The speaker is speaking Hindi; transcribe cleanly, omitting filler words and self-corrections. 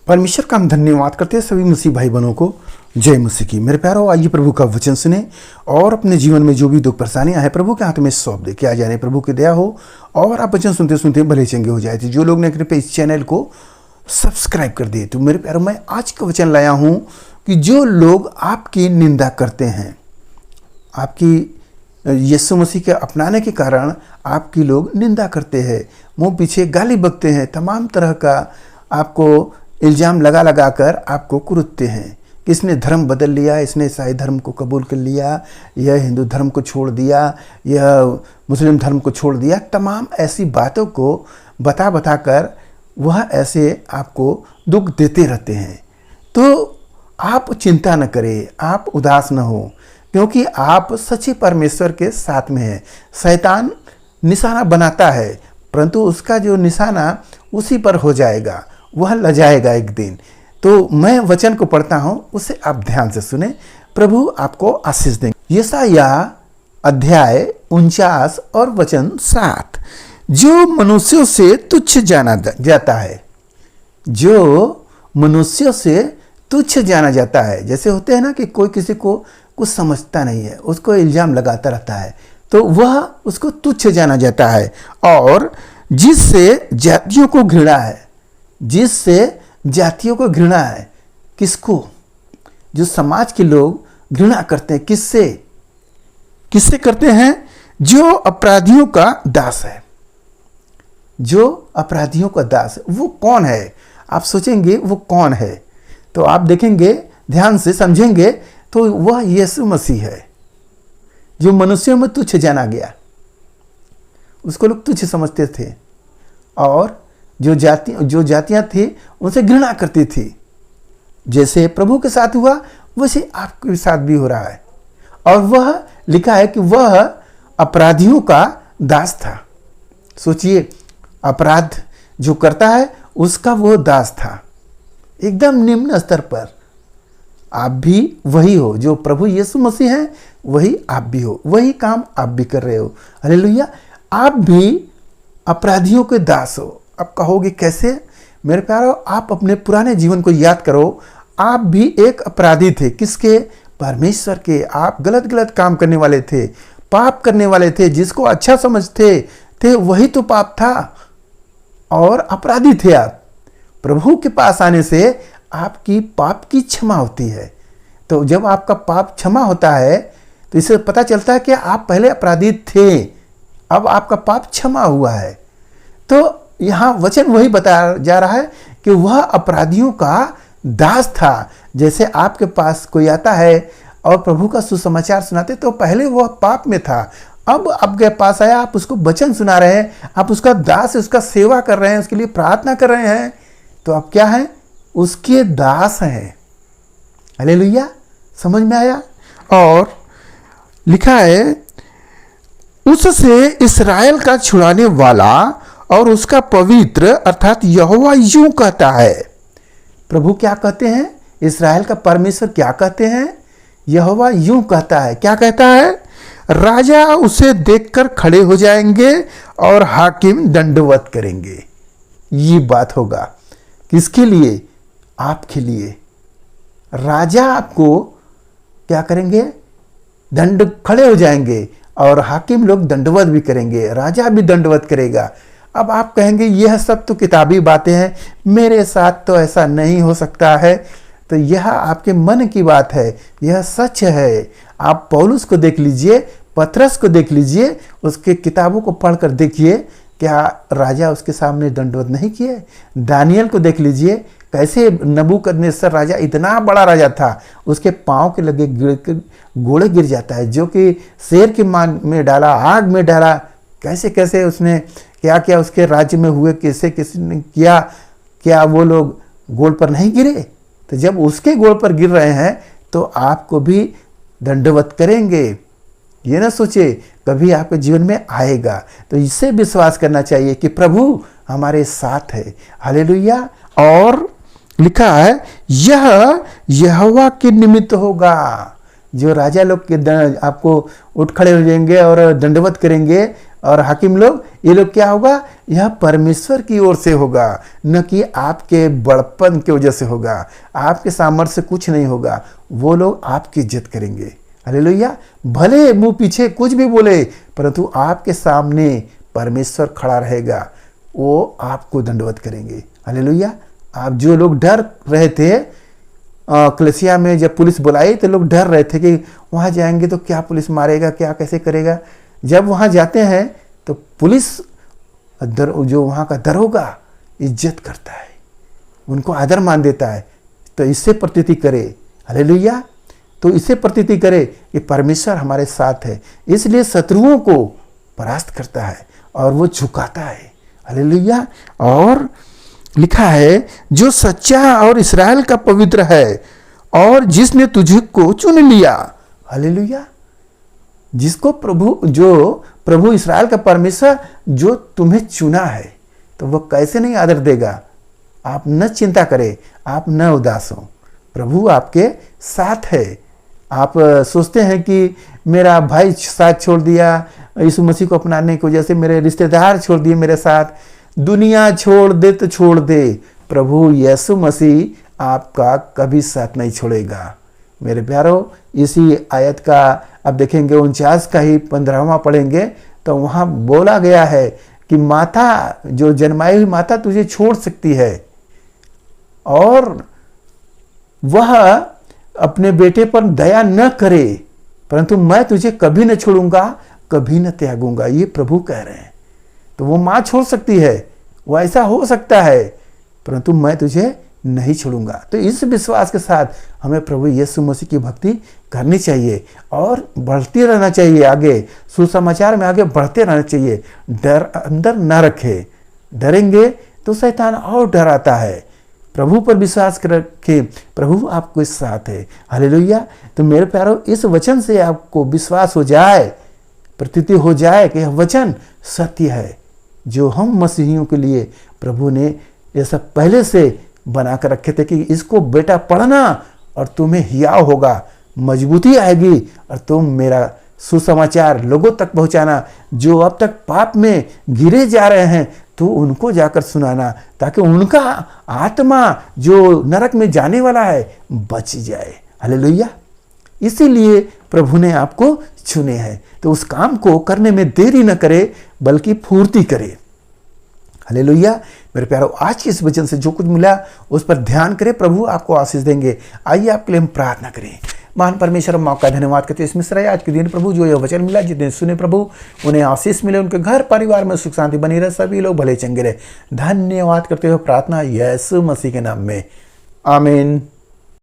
परमेश्वर का हम धन्यवाद करते हैं सभी मसीह भाई बहनों को। जय मसीह की। मेरे प्यारों, आइए प्रभु का वचन सुने और अपने जीवन में जो भी दुख परेशानियां हैं प्रभु के हाथ में सौंप दे। क्या जाने प्रभु की दया हो और आप वचन सुनते सुनते भले चंगे हो जाए। तो जो लोग ने कृपया इस चैनल को सब्सक्राइब कर दिए। तो मेरे प्यारों, मैं आज का वचन लाया हूँ कि जो लोग आपकी निंदा करते हैं, आपकी यीशु मसीह के अपनाने के कारण आपकी लोग निंदा करते हैं, मुंह पीछे गाली बकते हैं, तमाम तरह का आपको इल्ज़ाम लगा लगा कर आपको कुरुतते हैं कि इसने धर्म बदल लिया, इसने ईसाई धर्म को कबूल कर लिया, यह हिंदू धर्म को छोड़ दिया, यह मुस्लिम धर्म को छोड़ दिया। तमाम ऐसी बातों को बता बता कर वह ऐसे आपको दुख देते रहते हैं। तो आप चिंता न करें, आप उदास न हो, क्योंकि आप सच्चे परमेश्वर के साथ में हैं। शैतान निशाना बनाता है, परंतु उसका जो निशाना उसी पर हो जाएगा, वह लजाएगा एक दिन। तो मैं वचन को पढ़ता हूं, उसे आप ध्यान से सुने। प्रभु आपको आशीष देंगे। यशाया अध्याय 49 और वचन 7। जो मनुष्यों से तुच्छ जाना जाता है, जो मनुष्यों से तुच्छ जाना जाता है, जैसे होते हैं ना कि कोई किसी को कुछ समझता नहीं है, उसको इल्जाम लगाता रहता है, तो वह उसको तुच्छ जाना जाता है। और जिससे जातियों को घृणा है, जिससे जातियों को घृणा है, किसको? जो समाज के लोग घृणा करते हैं। किससे? किससे करते हैं? जो अपराधियों का दास है। जो अपराधियों का दास है, वो कौन है? आप सोचेंगे वो कौन है, तो आप देखेंगे, ध्यान से समझेंगे, तो वह यीशु मसीह है, जो मनुष्यों में तुच्छ जाना गया। उसको लोग तुच्छ समझते थे और जो जातियां थी उनसे घृणा करती थी। जैसे प्रभु के साथ हुआ वैसे आपके साथ भी हो रहा है। और वह लिखा है कि वह अपराधियों का दास था। सोचिए, अपराध जो करता है उसका वो दास था, एकदम निम्न स्तर पर। आप भी वही हो, जो प्रभु यीशु मसीह है वही आप भी हो, वही काम आप भी कर रहे हो। हालेलुया। आप भी अपराधियों के दास हो। अब कहोगे कैसे? मेरे प्यारों, आप अपने पुराने जीवन को याद करो। आप भी एक अपराधी थे। किसके? परमेश्वर के। आप गलत गलत काम करने वाले थे, पाप करने वाले थे। जिसको अच्छा समझते थे वही तो पाप था और अपराधी थे आप। प्रभु के पास आने से आपकी पाप की क्षमा होती है। तो जब आपका पाप क्षमा होता है तो इससे पता चलता है कि आप पहले अपराधी थे, अब आपका पाप क्षमा हुआ है। तो यहाँ वचन वही बताया जा रहा है कि वह अपराधियों का दास था। जैसे आपके पास कोई आता है और प्रभु का सुसमाचार सुनाते, तो पहले वह पाप में था, अब आपके पास आया, आप उसको वचन सुना रहे हैं, आप उसका दास, उसका सेवा कर रहे हैं, उसके लिए प्रार्थना कर रहे हैं, तो आप क्या हैं? उसके दास हैं। हालेलुया। समझ में आया? और लिखा है, उससे इस्राएल का छुड़ाने वाला और उसका पवित्र अर्थात यहोवा यूं कहता है। प्रभु क्या कहते हैं? इस्राएल का परमेश्वर क्या कहते हैं? यहोवा यूं कहता है। क्या कहता है? राजा उसे देखकर खड़े हो जाएंगे और हाकिम दंडवत करेंगे। ये बात होगा किसके लिए? आपके लिए। राजा आपको क्या करेंगे? दंड खड़े हो जाएंगे और हाकिम लोग दंडवत भी करेंगे, राजा भी दंडवत करेगा। अब आप कहेंगे यह सब तो किताबी बातें हैं, मेरे साथ तो ऐसा नहीं हो सकता है। तो यह आपके मन की बात है, यह सच है। आप पौलुस को देख लीजिए, पतरस को देख लीजिए, उसके किताबों को पढ़कर देखिए, क्या राजा उसके सामने दंडवत नहीं किए? दानियल को देख लीजिए, कैसे नबूकदनेस्सर राजा, इतना बड़ा राजा था, उसके पाँव के लगे घोड़े गिर जाता है, जो कि शेर की मांग में डाला, आग में डाला। कैसे कैसे उसने क्या क्या उसके राज्य में हुए, कैसे किसने किया, क्या वो लोग गोल पर नहीं गिरे? तो जब उसके गोल पर गिर रहे हैं तो आपको भी दंडवत करेंगे। ये ना सोचे, कभी आपके जीवन में आएगा। तो इससे विश्वास करना चाहिए कि प्रभु हमारे साथ है। हालेलुया। और लिखा है, यह यहोवा के निमित्त होगा। जो राजा लोग के आपको उठ खड़े हो जाएंगे और दंडवत करेंगे, और हाकिम लोग, ये लोग क्या होगा, यह परमेश्वर की ओर से होगा, न कि आपके बड़पन की वजह से होगा, आपके सामर्थ्य से कुछ नहीं होगा। वो लोग आपकी इज्जत करेंगे। हालेलुया। भले मुंह पीछे कुछ भी बोले, परंतु आपके सामने परमेश्वर खड़ा रहेगा, वो आपको दंडवत करेंगे। हालेलुया। आप जो लोग डर रहे थे कलीसिया में, जब पुलिस बुलाई तो लोग डर रहे थे कि वहाँ जाएंगे तो क्या पुलिस मारेगा, क्या कैसे करेगा। जब वहाँ जाते हैं तो पुलिस जो वहाँ का दरोगा इज्जत करता है, उनको आदर मान देता है। तो इससे प्रतीति करे, हालेलुया, तो इससे प्रतीति करे कि परमेश्वर हमारे साथ है, इसलिए शत्रुओं को परास्त करता है और वो झुकाता है। हालेलुया। और लिखा है, जो सच्चा और इस्राएल का पवित्र है और जिसने तुझे को चुन लिया। हालेलुया। जिसको प्रभु इस्राएल का परमेश्वर जो तुम्हें चुना है, तो वह कैसे नहीं आदर देगा। आप न चिंता करें, आप न उदास हो, प्रभु आपके साथ है। आप सोचते हैं कि मेरा भाई साथ छोड़ दिया, यीशु मसीह को अपनाने की वजह से मेरे रिश्तेदार छोड़ दिए मेरे साथ, दुनिया छोड़ दे तो छोड़ दे, प्रभु यीशु मसीह आपका कभी साथ नहीं छोड़ेगा। मेरे प्यारों, इसी आयत का अब देखेंगे 49 का ही 15वां पढ़ेंगे, तो वहाँ बोला गया है कि माता, जो जन्माई हुई माता तुझे छोड़ सकती है और वह अपने बेटे पर दया न करे, परंतु मैं तुझे कभी न छोड़ूंगा, कभी न त्यागूंगा, ये प्रभु कह रहे हैं। तो वो माँ छोड़ सकती है, वो ऐसा हो सकता है, परंतु मैं तुझे नहीं छोड़ूंगा। तो इस विश्वास के साथ हमें प्रभु यीशु मसीह की भक्ति करनी चाहिए और बढ़ते रहना चाहिए, आगे सुसमाचार में आगे बढ़ते रहना चाहिए। डर अंदर न रखे, डरेंगे तो शैतान और डराता है। प्रभु पर विश्वास रखें, प्रभु आपके साथ है। हालेलुया। तो मेरे प्यारों, इस वचन से आपको विश्वास हो जाए, प्रतीति हो जाए कि यह वचन सत्य है, जो हम मसीहियों के लिए प्रभु ने ये सब पहले से बना कर रखे थे कि इसको बेटा पढ़ना और तुम्हें हियाव होगा, मजबूती आएगी और तुम मेरा सुसमाचार लोगों तक पहुंचाना। जो अब तक पाप में गिरे जा रहे हैं, तो उनको जाकर सुनाना, ताकि उनका आत्मा जो नरक में जाने वाला है बच जाए। हालेलुया। इसीलिए प्रभु ने आपको चुने हैं, तो उस काम को करने में देरी न करे, बल्कि फुर्ती करे। हालेलुया। मेरे प्यारों, आज की इस वचन से जो कुछ मिला उस पर ध्यान करें, प्रभु आपको आशीष देंगे। आइए आपके लिए हम प्रार्थना करें। महान परमेश्वर, हम आपका धन्यवाद करते हैं इसमें आज के दिन प्रभु जो यह वचन मिला, जितने सुने प्रभु उन्हें आशीष मिले, उनके घर परिवार में सुख शांति बनी रहे, सभी लोग भले चंगे रहे। धन्यवाद करते हुए प्रार्थना यीशु मसीह के नाम में, आमीन।